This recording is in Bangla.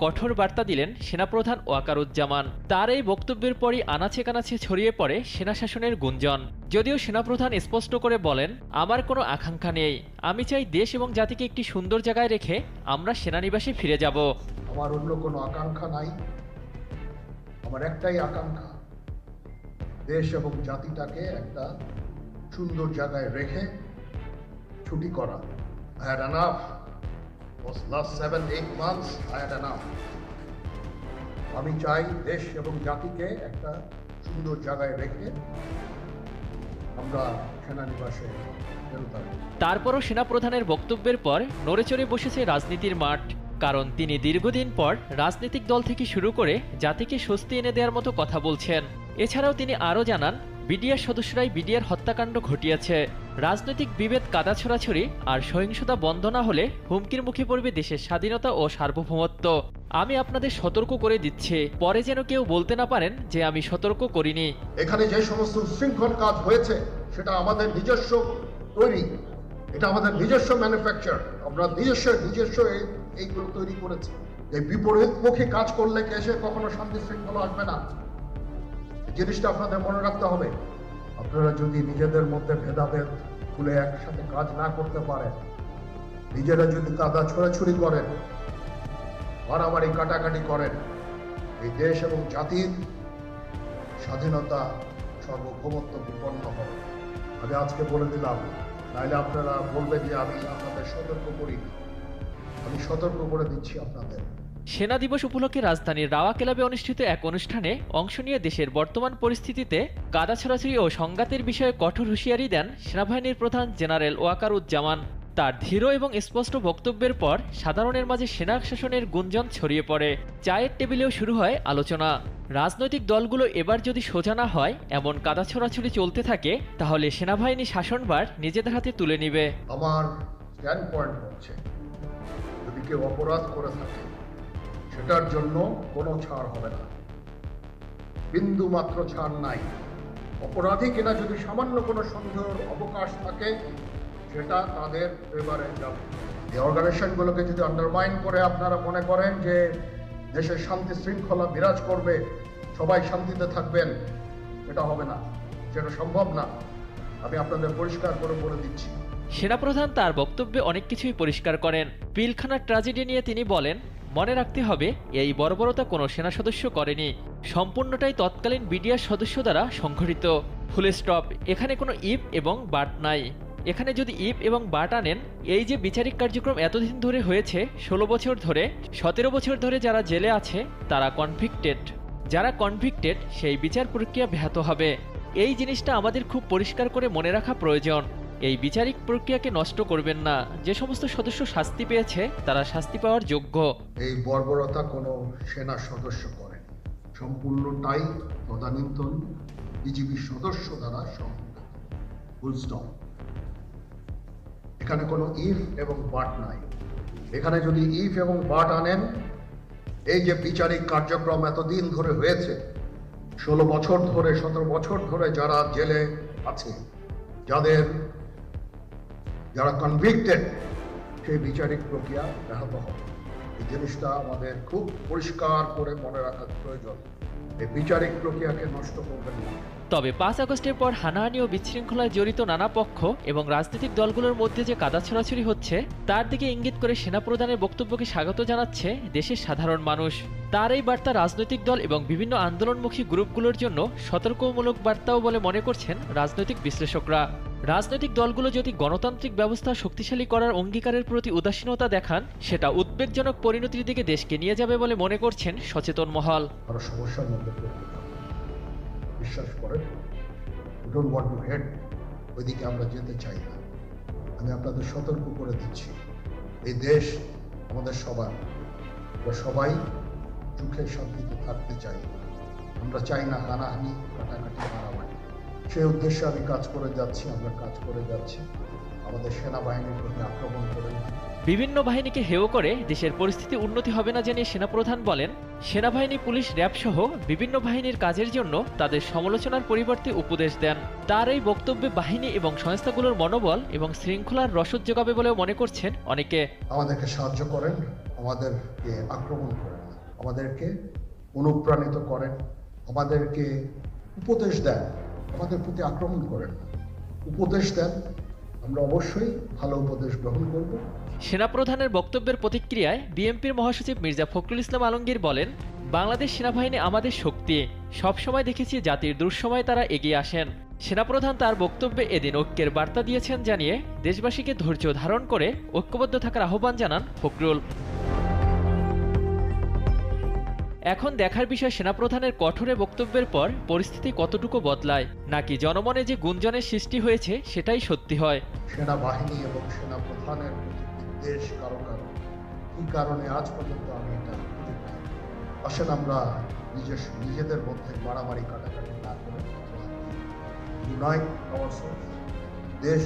কঠোর বার্তা দিলেন সেনাপ্রধান ওয়াকারুজ্জামান। তার এই বক্তব্যের পরই আনাচে কানাচে ছড়িয়ে পড়ে সেনা শাসনের গুঞ্জন। যদিও সেনাপ্রধান স্পষ্ট করে বলেন, আমার কোনো আকাঙ্ক্ষা নেই, আমি চাই দেশ এবং জাতিকে একটি সুন্দর জায়গায় রেখে আমরা সেনানিবাসে ফিরে যাব। আমার অন্য কোনো আকাঙ্ক্ষা নাই, আমার একটাই আকাঙ্ক্ষা, দেশ এবং জাতিটাকে একটা সুন্দর জায়গায় রেখে ছুটি করা। I had enough. Last 7-8 months I had enough. আমি চাই দেশ এবং জাতিকে একটা সুন্দর জায়গায় রেখে আমরা সেনানিবাসে ফেরত আসবো। তারপরও সেনাপ্রধানের বক্তব্যের পর নড়েচড়ে বসেছে রাজনীতির মাঠ। কারণ তিনি দীর্ঘদিন পর রাজনৈতিক দল থেকে শুরু করে জাতিকে স্বস্তি এনে দেওয়ার মতো কথা বলছেন। এছাড়াও তিনি আরও জানান, বিডিআর সদস্যরাই বিডিআর হত্যাকাণ্ড ঘটিয়েছে। রাজনৈতিক বিভেদ, কাদা ছড়াছড়ি আর সহিংসতা বন্ধ না হলে হুমকির মুখে পড়বে দেশের স্বাধীনতা ও সার্বভৌমত্ব। আমি আপনাদের সতর্ক করে দিচ্ছি, পরে যেন কেউ বলতে না পারেন যে আমি সতর্ক করিনি। এখানে যে সমস্ত উচ্ছৃঙ্খল কাজ হয়েছে সেটা আমাদের নিজস্ব তৈরি, এটা আমাদের নিজস্ব ম্যানুফ্যাকচার, আমরা নিজস্ব এইগুলো তৈরি করেছি। এই বিপরীতমুখী কাজ করলে দেশে কখনো শান্তি শৃঙ্খলা আসবে না। জিনিসটা আপনাদের মনে রাখতে হবে। আপনারা যদি নিজেদের মধ্যে ভেদাভেদ খুলে একসাথে কাজ না করতে পারেন, নিজেরা যদি কাদা ছোড়াছুড়ি করেন, মারামারি কাটাকাটি করেন, এই দেশ এবং জাতির স্বাধীনতা সার্বভৌমত্ব বিপন্ন হবে। আমি আজকে বলে দিলাম, নাইলে আপনারা বলবেন যে আমি আপনাদের সতর্ক করিনি। আমি সতর্ক করে দিচ্ছি আপনাদের। সেনা দিবস উপলক্ষে রাজধানীর রাওয়া ক্লাবে অনুষ্ঠিত এক অনুষ্ঠানে অংশ নিয়ে দেশের বর্তমান পরিস্থিতিতে কাদা ছড়াছড়ি ও সংঘাতের বিষয়ে কঠোর হুঁশিয়ারি দেন সেনাবাহিনীর প্রধান জেনারেল ওয়াকারুজ্জামান। তার ধীর এবং স্পষ্ট বক্তব্যের পর সাধারণের মাঝে সেনা শাসনের গুঞ্জন ছড়িয়ে পড়ে। চায়ের টেবিলেও শুরু হয় আলোচনা। রাজনৈতিক দলগুলো এবার যদি সোজা না হয়, এমন কাদা ছড়াছড়ি চলতে থাকে, তাহলে সেনাবাহিনী শাসনভার নিজেদের হাতে তুলে নিবে। আমার স্ট্যান্ড পয়েন্ট হচ্ছে, যদি কেউ অপরাধ করে থাকে সেটার জন্য কোনো ছাড় হবে না, বিন্দু মাত্র ছাড় নাই। অপরাধী কিনা যদি সামান্য কোনো সন্দেহের অবকাশ থাকে, সেটা তাদের ফেভারে যাবে। এই অর্গানাইজেশনগুলোকে যদি আন্ডারমাইন করে আপনারা মনে করেন যে দেশের শান্তি শৃঙ্খলা বিরাজ করবে, সবাই শান্তিতে থাকবেন, এটা হবে না, সেটা সম্ভব না। আমি আপনাদের পরিষ্কার করে বলে দিচ্ছি। সেনাপ্রধান তার বক্তব্যে অনেক কিছুই পরিষ্কার করেন। পিলখানার ট্র্যাজেডি নিয়ে তিনি বলেন, মনে রাখতে হবে এই বর্বরতা কোনো সেনা সদস্য করেনি, সম্পূর্ণটাই তৎকালীন বিডিআর সদস্য দ্বারা সংঘটিত। Full stop. এখানে কোনো ইফ এবং বাট নাই। এখানে যদি ইফ এবং বাট আনেন, এই যে বিচারিক কার্যক্রম এতদিন ধরে হয়েছে, 16 বছর ধরে, 17 বছর ধরে যারা জেলে আছে তারা কনভিক্টেড। যারা কনভিক্টেড, সেই বিচার প্রক্রিয়া ব্যাহত হবে। এই জিনিসটা আমাদের খুব পরিষ্কার করে মনে রাখা প্রয়োজন। এই বিচারিক প্রক্রিয়াকে নষ্ট করবেন না। যে সমস্ত সদস্য শাস্তি পেয়েছে তারা শাস্তি পাওয়ার যোগ্য। এই বর্বরতা কোনো সেনা সদস্য করেন, সম্পূর্ণটাই তদানীন্তন বিজিবি সদস্য দ্বারা সংঘটিত। Full stop. এখানে কোনো ইফ এবং বাট নাই। এখানে যদি ইফ এবং বাট আনেন, এই যে বিচারিক কার্যক্রম এতদিন ধরে হয়েছে, 16 বছর ধরে, 17 বছর ধরে যারা জেলে আছে, যারা কনভিক্টেড, সেই বিচারিক প্রক্রিয়া ব্যাহত হবে। এই জিনিসটা আমাদের খুব পরিষ্কার করে মনে রাখার প্রয়োজন। এই বিচারিক প্রক্রিয়াকে নষ্ট করবেন না। তবে 5 আগস্টের পর হানাহানি ও বিশৃঙ্খলায় জড়িত নানা পক্ষ এবং রাজনৈতিক দলগুলোর মধ্যে যে কাদা ছড়াছড়ি হচ্ছে, তার দিকে ইঙ্গিত করে সেনাপ্রধানের বক্তব্যকে স্বাগত জানাচ্ছে দেশের সাধারণ মানুষ। তার এই বার্তা রাজনৈতিক দল এবং বিভিন্ন আন্দোলনমুখী গ্রুপগুলোর জন্য সতর্কমূলক বার্তাও বলে মনে করছেন রাজনৈতিক বিশ্লেষকরা। রাজনৈতিক দলগুলো যদি গণতান্ত্রিক ব্যবস্থা শক্তিশালী করার অঙ্গীকারের প্রতি উদাসীনতা দেখান, সেটা উদ্বেগজনক পরিণতির দিকে দেশকে নিয়ে যাবে বলে মনে করছেন সচেতন মহল। আরো সমস্যার মধ্যে বিশ্বাস করেন, we don't want to head, ওইদিকে আমরা যেতে চাই না। আমি আপনাদের সতর্ক করে দিচ্ছি, এই দেশ আমাদের সবার, আমরা সবাই সুখে শান্তিতে থাকতে চাই। আমরা চাই না হানাহানি, কাটাকাটি, মারামারি। সেই উদ্দেশ্যে আমি কাজ করে যাচ্ছি, আমরা কাজ করে যাচ্ছি। আমাদের সেনাবাহিনীর প্রতি আক্রমণ করে বিভিন্ন বাহিনীকে হেয় করে দেশের পরিস্থিতি উন্নতি হবে না জানিয়ে সেনাপ্রধান বলেন, সেনাবাহিনী, পুলিশ, র্যাব সহ বিভিন্ন বাহিনীর কাজের জন্য তাদের সমালোচনার পরিবর্তে উপদেশ দেন। তার এই বক্তব্যে বাহিনী এবং সংস্থাগুলোর মনোবল এবং শৃঙ্খলার রসদ যোগাবে বলেও মনে করছেন অনেকে। আমাদেরকে সাহায্য করেন, আমাদেরকে আক্রমণ করেন। আমাদেরকে অনুপ্রাণিত করেন, আমাদেরকে উপদেশ দেন, আমাদের প্রতি আক্রমণ করেন, উপদেশ দেন। আমরা অবশ্যই ভালো উপদেশ গ্রহণ করব। সেনাপ্রধানের বক্তব্যের প্রতিক্রিয়ায় বিএনপির মহাসচিব মির্জা ফখরুল ইসলাম আলমগীর বলেন, বাংলাদেশ সেনাবাহিনী আমাদের শক্তি, সবসময় দেখেছি জাতির দুঃসময়ে তারা এগিয়ে আসেন। সেনাপ্রধান তার বক্তব্যে এদিন ঐক্যের বার্তা দিয়েছেন জানিয়ে দেশবাসীকে ধৈর্য ধারণ করে ঐক্যবদ্ধ থাকার আহ্বান জানান ফখরুল। এখন দেখার বিষয় সেনাপ্রধানের কঠোর বক্তব্যের পর পরিস্থিতি কতটুকু বদলায়, নাকি জনমনে যে গুঞ্জনের সৃষ্টি হয়েছে সেটাই সত্যি হয়। সেনাবাহিনী এবং সেনাপ্রধানের দেশ কারো কি কারণে আজ পর্যন্ত আমি এটা খুঁজে পাই। আসেন আমরা নিজেদের মধ্যে মারামারি কাটাকাটি না করে ইউনাইট আওয়ারসেলস, দেশ